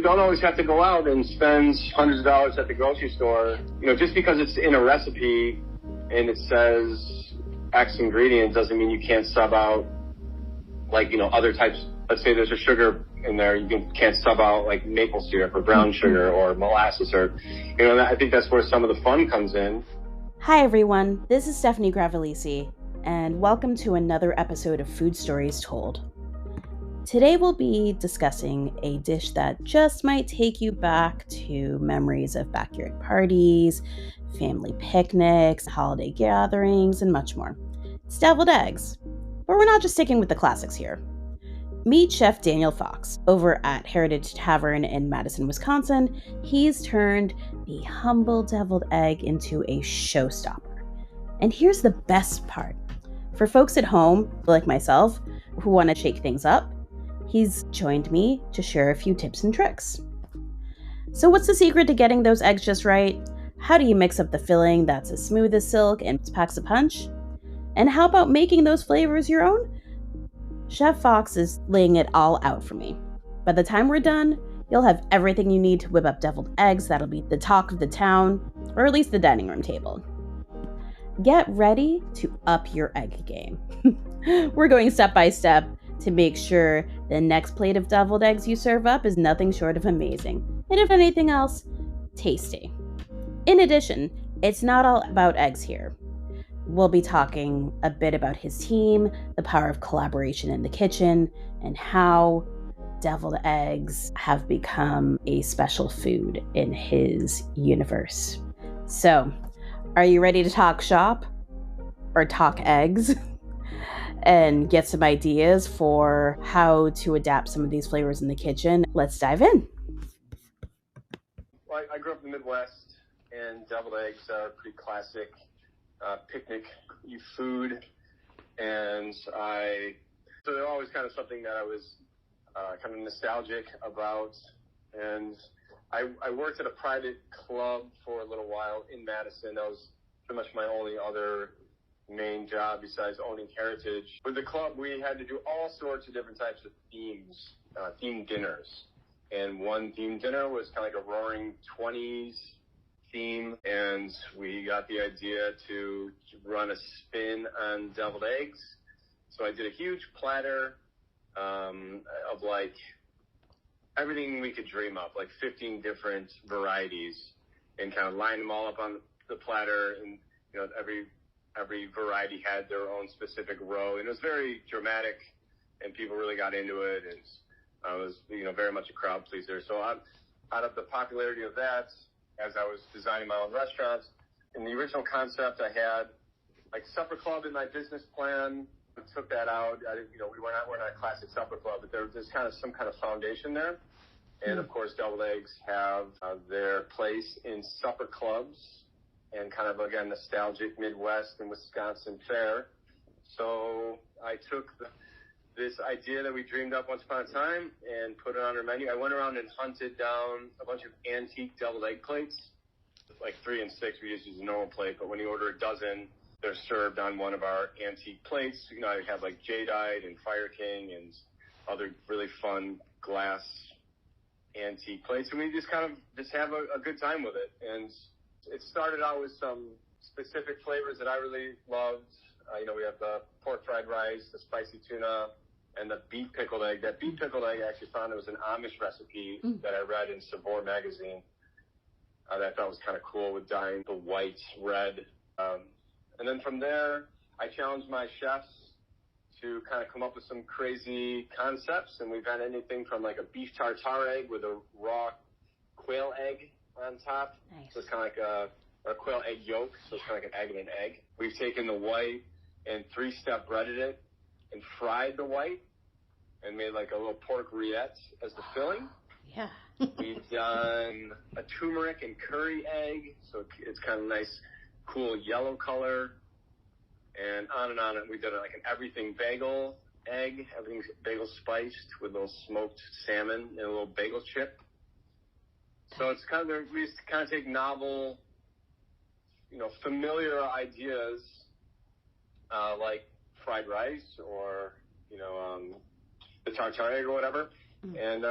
don't always have to go out and spend hundreds of dollars at the grocery store. Just because it's in a recipe and it says X ingredient doesn't mean you can't sub out, other types. Let's say there's a sugar in there, you can't sub out like maple syrup or brown sugar or molasses I think that's where some of the fun comes in. Hi everyone, this is Stephanie Gravelisi, and welcome to another episode of Food Stories Told. Today we'll be discussing a dish that just might take you back to memories of backyard parties, family picnics, holiday gatherings, and much more. It's deviled eggs. But we're not just sticking with the classics here. Meet Chef Daniel Fox. Over at Heritage Tavern in Madison, Wisconsin, he's turned the humble deviled egg into a showstopper. And here's the best part. For folks at home, like myself, who want to shake things up, he's joined me to share a few tips and tricks. So what's the secret to getting those eggs just right? How do you mix up the filling that's as smooth as silk and packs a punch? And how about making those flavors your own? Chef Fox is laying it all out for me. By the time we're done, you'll have everything you need to whip up deviled eggs that'll be the talk of the town, or at least the dining room table. Get ready to up your egg game. We're going step by step to make sure the next plate of deviled eggs you serve up is nothing short of amazing, and if anything else, tasty. In addition, it's not all about eggs here. We'll be talking a bit about his team, the power of collaboration in the kitchen, and how deviled eggs have become a special food in his universe. So, are you ready to talk shop? Or talk eggs? And get some ideas for how to adapt some of these flavors in the kitchen? Let's dive in. Well, I grew up in the Midwest, and deviled eggs are pretty classic picnic food, and so they're always kind of something that I was kind of nostalgic about. And I worked at a private club for a little while in Madison. That was pretty much my only other main job besides owning Heritage. With the club, we had to do all sorts of different types of themed dinners. And one themed dinner was kind of like a roaring 20s theme, and we got the idea to run a spin on deviled eggs. So I did a huge platter of like everything we could dream up, like 15 different varieties, and kind of lined them all up on the platter. And every variety had their own specific row, and it was very dramatic, and people really got into it, and I was very much a crowd pleaser. So out of the popularity of that, as I was designing my own restaurants, in the original concept, I had like supper club in my business plan. I took that out. We're not a classic supper club, but there's kind of some kind of foundation there. And of course, deviled eggs have their place in supper clubs and kind of, again, nostalgic Midwest and Wisconsin fare. So I took this idea that we dreamed up once upon a time and put it on our menu. I went around and hunted down a bunch of antique deviled egg plates. Like 3 and 6, we just use a normal plate, but when you order a dozen, they're served on one of our antique plates. I have like Jadeite and Fire King and other really fun glass antique plates, and we just kind of have a good time with it. And it started out with some specific flavors that I really loved. We have the pork fried rice, the spicy tuna, and the beet pickled egg. That beet pickled egg I actually found it was an Amish recipe that I read in Savor magazine that I thought was kind of cool, with dyeing the white red. And then from there, I challenged my chefs to kind of come up with some crazy concepts, and we've had anything from like a beef tartare egg with a raw quail egg on top. Nice. So it's kind of like a quail egg yolk, so it's kind of like an egg and an egg. We've taken the white and 3-step breaded it and fried the white and made like a little pork rillette as the filling. Yeah. We've done a turmeric and curry egg, so it's kind of nice, cool yellow color, and on and on. We've done like an everything bagel egg, everything's bagel spiced with a little smoked salmon and a little bagel chip. So it's kind of, we just kind of take novel, familiar ideas like fried rice or, the tartare egg or whatever, and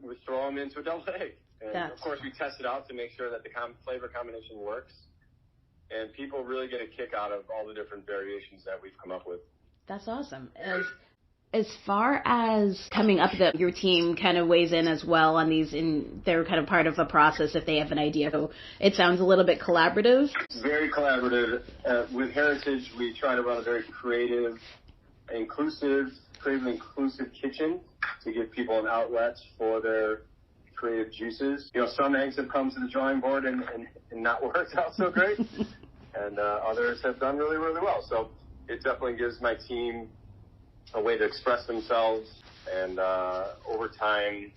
we throw them into a deviled egg. And of course, we test it out to make sure that the flavor combination works. And people really get a kick out of all the different variations that we've come up with. That's awesome. As far as coming up, that your team kind of weighs in as well on these, and they're kind of part of a process if they have an idea. So it sounds a little bit collaborative. Very collaborative. With Heritage, we try to run a very creative, inclusive kitchen to give people an outlet for their creative juices. Some eggs have come to the drawing board and not worked out so great, and others have done really, really well. So it definitely gives my team a way to express themselves, and over time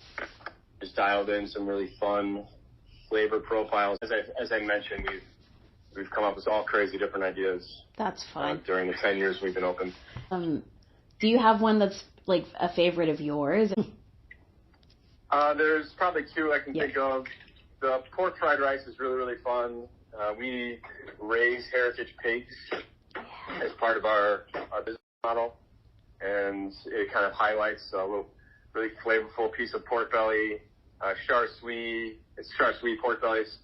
just dialed in some really fun flavor profiles. As I mentioned, we've come up with all crazy different ideas. That's fun. During the 10 years we've been open. Do you have one that's like a favorite of yours? There's probably two I can think of. The pork fried rice is really, really fun. We raise heritage pigs as part of our business model, and it kind of highlights a little really flavorful piece of pork belly. Char siu, it's char siu pork bellies.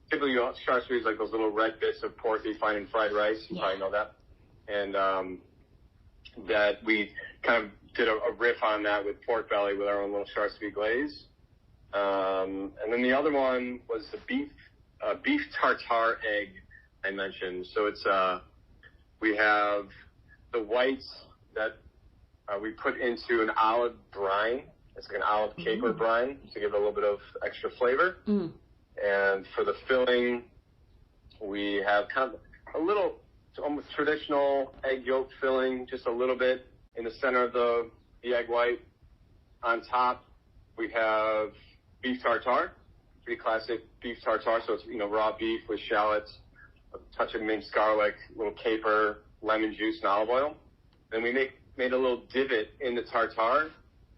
Typically, char siu is like those little red bits of pork that you find in fried rice. You probably know that. And that we kind of did a riff on that with pork belly with our own little char siu glaze. And then the other one was the beef tartare egg I mentioned. So it's we have the whites that we put into an olive brine. It's like an olive caper brine to give it a little bit of extra flavor. And for the filling, we have kind of a little almost traditional egg yolk filling, just a little bit in the center of the egg white. On top, we have beef tartare, pretty classic beef tartare. So it's raw beef with shallots, a touch of minced garlic, a little caper, lemon juice, and olive oil. Then we made a little divot in the tartare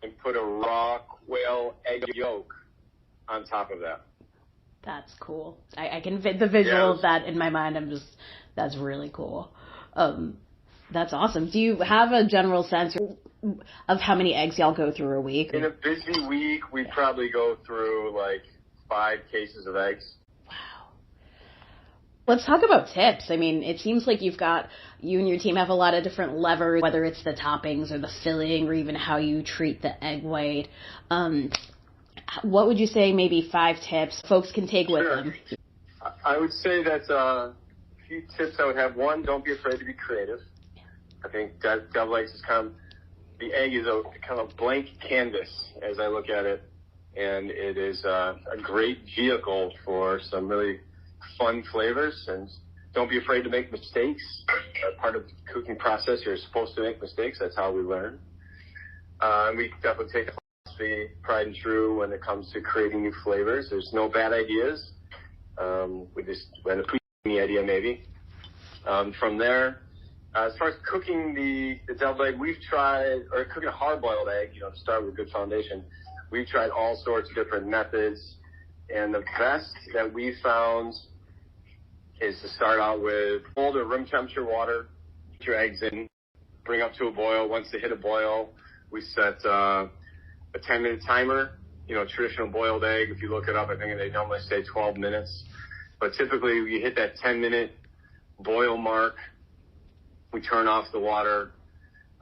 and put a raw quail egg yolk on top of that. That's cool. I can fit the visual of that in my mind. That's really cool. That's awesome. Do you have a general sense of how many eggs y'all go through a week? In a busy week, we probably go through like 5 cases of eggs. Wow. Let's talk about tips. I mean, it seems like you and your team have a lot of different levers, whether it's the toppings or the filling or even how you treat the egg white. What would you say maybe 5 tips folks can take with them? I would say that a few tips I would have. One, don't be afraid to be creative. I think that deviled eggs is the egg is a kind of blank canvas as I look at it, and it is a great vehicle for some really fun flavors. And don't be afraid to make mistakes. Part of the cooking process, you're supposed to make mistakes. That's how we learn. And we definitely take a philosophy, tried and true, when it comes to creating new flavors. There's no bad ideas. We just end up tweaking the idea maybe. From there, as far as cooking the deviled egg, we've tried, or cooking a hard-boiled egg, to start with a good foundation, we've tried all sorts of different methods. And the best that we found is to start out with cold or room temperature water, put your eggs in, bring up to a boil. Once they hit a boil, we set a 10-minute timer. Traditional boiled egg, if you look it up, I think they normally say 12 minutes. But typically, you hit that 10-minute boil mark, we turn off the water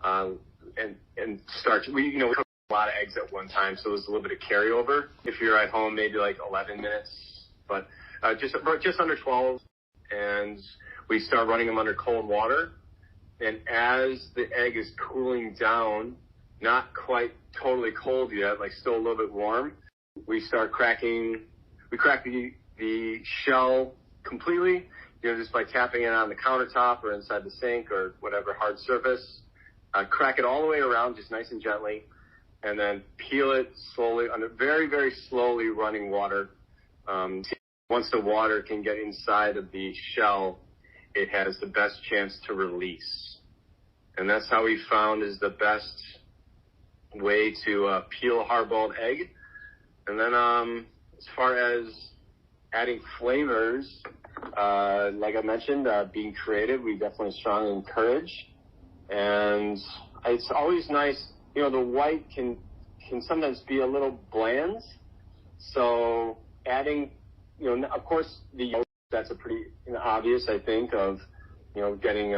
and start. We cook a lot of eggs at one time, so there's a little bit of carryover. If you're at home, maybe like 11 minutes, but just under 12. And we start running them under cold water. And as the egg is cooling down, not quite totally cold yet, like still a little bit warm, we start cracking. We crack the shell completely, just by tapping it on the countertop or inside the sink or whatever hard surface. Crack it all the way around, just nice and gently, and then peel it slowly under very, very slowly running water. Once the water can get inside of the shell, it has the best chance to release. And that's how we found is the best way to peel a hard-boiled egg. And then as far as adding flavors, like I mentioned, being creative, we definitely strongly encourage. And it's always nice, the white can can sometimes be a little bland. So adding, of course, the yolk, that's a pretty obvious, I think, of, getting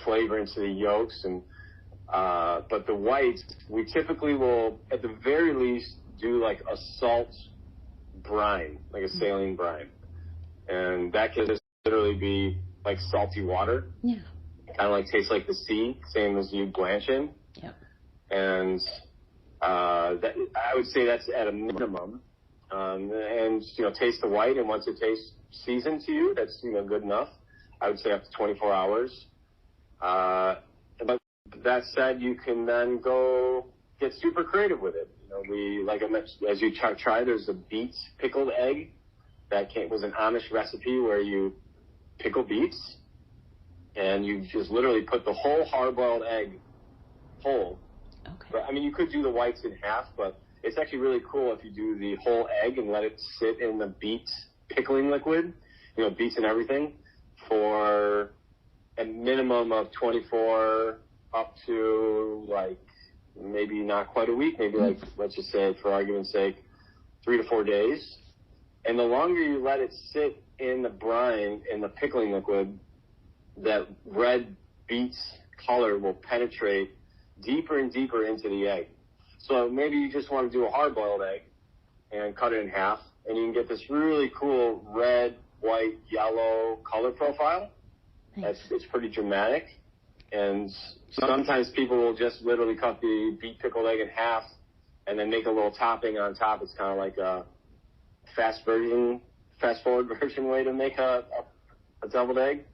flavor into the yolks. But the whites, we typically will, at the very least, do like a salt brine, like a saline brine. And that can just literally be like salty water. Yeah. Kind of like tastes like the sea, same as you blanch in. Yep. And that, I would say that's at a minimum. And taste the white, and once it tastes seasoned to you, that's good enough. I would say up to 24 hours. But that said, you can then go get super creative with it. Like I mentioned, as you try, there's a beets pickled egg that was an Amish recipe where you pickle beets and you just literally put the whole hard-boiled egg whole. Okay. But, you could do the whites in half, but it's actually really cool if you do the whole egg and let it sit in the beet pickling liquid, beets and everything, for a minimum of 24 up to like maybe not quite a week, maybe like, let's just say for argument's sake, 3 to 4 days. And the longer you let it sit in the brine, in the pickling liquid, that red beets color will penetrate deeper and deeper into the egg. So maybe you just want to do a hard-boiled egg and cut it in half, and you can get this really cool red, white, yellow color profile. It's pretty dramatic. And sometimes people will just literally cut the beet pickled egg in half and then make a little topping on top. It's kind of like a fast forward version way to make a deviled egg.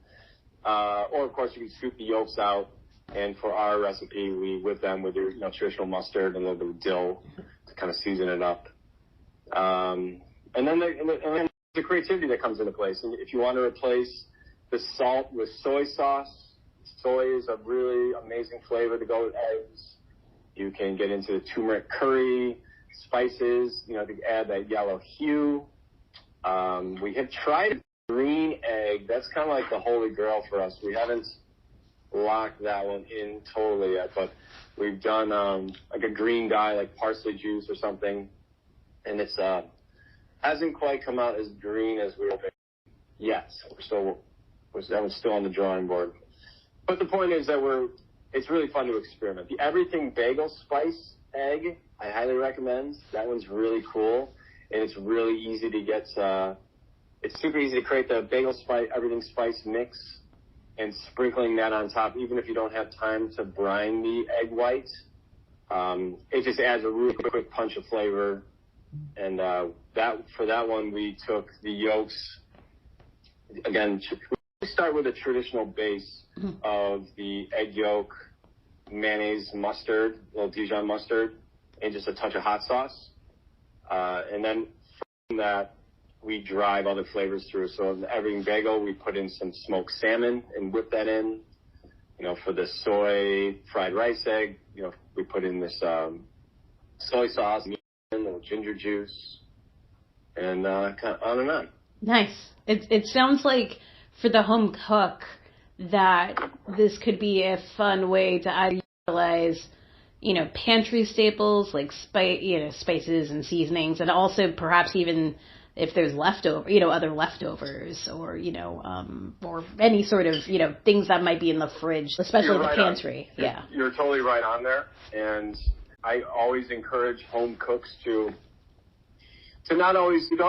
Or of course you can scoop the yolks out, and for our recipe, we whip them with your traditional mustard and a little bit of dill to kind of season it up. And then the creativity that comes into place. And if you want to replace the salt with soy sauce, soy is a really amazing flavor to go with eggs. You can get into the turmeric curry, spices, to add that yellow hue. We have tried green egg. That's kind of like the holy grail for us. We haven't locked that one in totally yet, but we've done like a green dye, like parsley juice or something, and it's hasn't quite come out as green as we were hoping yet. That one's still on the drawing board. But the point is that it's really fun to experiment. The Everything Bagel Spice Egg, I highly recommend. That one's really cool, and it's really easy to get. It's super easy to create the bagel spice, everything spice mix, and sprinkling that on top, even if you don't have time to brine the egg white. It just adds a really quick punch of flavor. And for that one, we took the yolks. Again, we start with a traditional base of the egg yolk, mayonnaise, mustard, a little Dijon mustard, and just a touch of hot sauce. And then from that, we drive other flavors through. So in the Everything Bagel, we put in some smoked salmon and whip that in. For the soy fried rice egg, we put in this soy sauce, a little ginger juice, and kind of on and on. Nice. It sounds like for the home cook that this could be a fun way to either utilize, pantry staples like spices and seasonings, and also perhaps even if there's leftover, other leftovers or, or any sort of, things that might be in the fridge, especially the pantry. Yeah. You're totally right on there. And I always encourage home cooks to you don't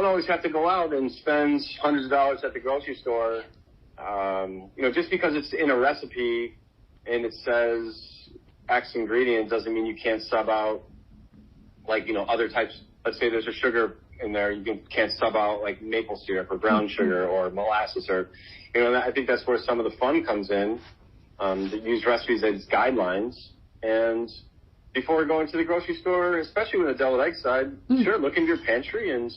always have to go out and spend hundreds of dollars at the grocery store. Just because it's in a recipe and it says X ingredient doesn't mean you can't sub out other types. Let's say there's a sugar in there, you can't sub out like maple syrup or brown sugar or molasses or, I think that's where some of the fun comes in. Use recipes as guidelines, and before going to the grocery store, especially with a deviled egg side, sure, look into your pantry and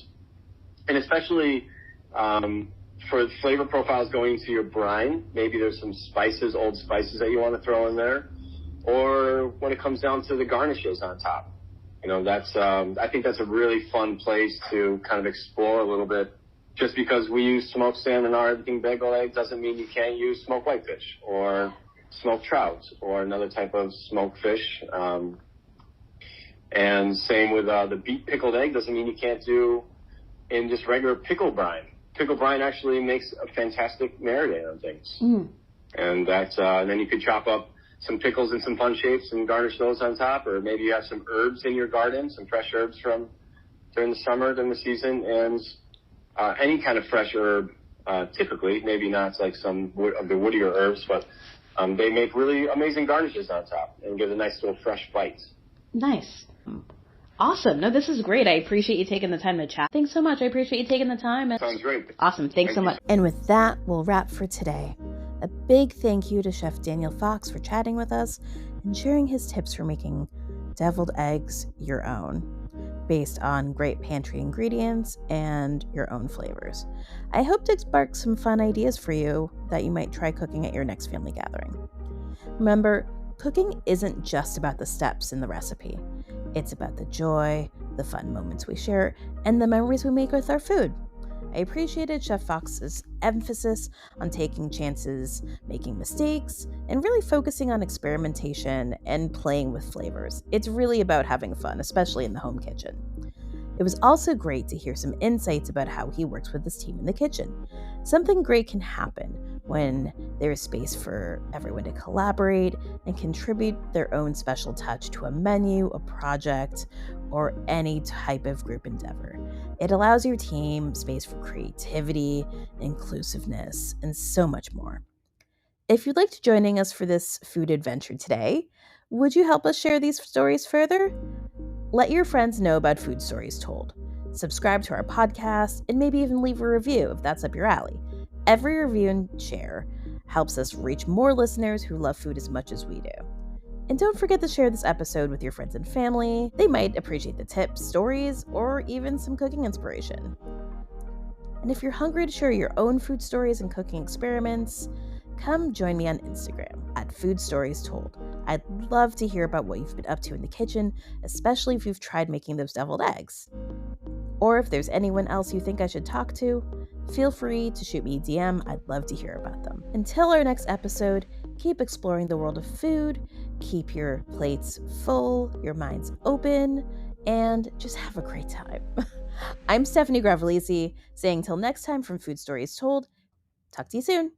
especially for flavor profiles going to your brine, maybe there's some spices, old spices that you want to throw in there, or when it comes down to the garnishes on top. I think that's a really fun place to kind of explore a little bit. Just because we use smoked salmon in our Everything Bagel egg doesn't mean you can't use smoked whitefish or smoked trout or another type of smoked fish. And same with the beet pickled egg. Doesn't mean you can't do in just regular pickle brine. Pickle brine actually makes a fantastic marinade on things. And then you could chop up some pickles in some fun shapes and garnish those on top. Or maybe you have some herbs in your garden, some fresh herbs from during the summer, during the season, and any kind of fresh herb. Typically, maybe not like some of the woodier herbs, but they make really amazing garnishes on top and give a nice little fresh bite. Nice. Awesome. No, this is great. I appreciate you taking the time to chat. Thanks so much. I appreciate you taking the time. Sounds great. Awesome. Thanks so much. And with that, we'll wrap for today. A big thank you to Chef Daniel Fox for chatting with us and sharing his tips for making deviled eggs your own, based on great pantry ingredients and your own flavors. I hope to spark some fun ideas for you that you might try cooking at your next family gathering. Remember, cooking isn't just about the steps in the recipe. It's about the joy, the fun moments we share, and the memories we make with our food. I appreciated Chef Fox's emphasis on taking chances, making mistakes, and really focusing on experimentation and playing with flavors. It's really about having fun, especially in the home kitchen. It was also great to hear some insights about how he works with his team in the kitchen. Something great can happen when there is space for everyone to collaborate and contribute their own special touch to a menu, a project, or any type of group endeavor. It allows your team space for creativity, inclusiveness, and so much more. If you'd like to join us for this food adventure today, would you help us share these stories further? Let your friends know about Food Stories Told. Subscribe to our podcast and maybe even leave a review if that's up your alley. Every review and share helps us reach more listeners who love food as much as we do. And don't forget to share this episode with your friends and family. They might appreciate the tips, stories, or even some cooking inspiration. And if you're hungry to share your own food stories and cooking experiments, come join me on Instagram at Food Stories Told. I'd love to hear about what you've been up to in the kitchen, especially if you've tried making those deviled eggs. Or if there's anyone else you think I should talk to, feel free to shoot me a DM. I'd love to hear about them. Until our next episode, keep exploring the world of food, keep your plates full, your minds open, and just have a great time. I'm Stephanie Gravelisi, saying till next time from Food Stories Told. Talk to you soon.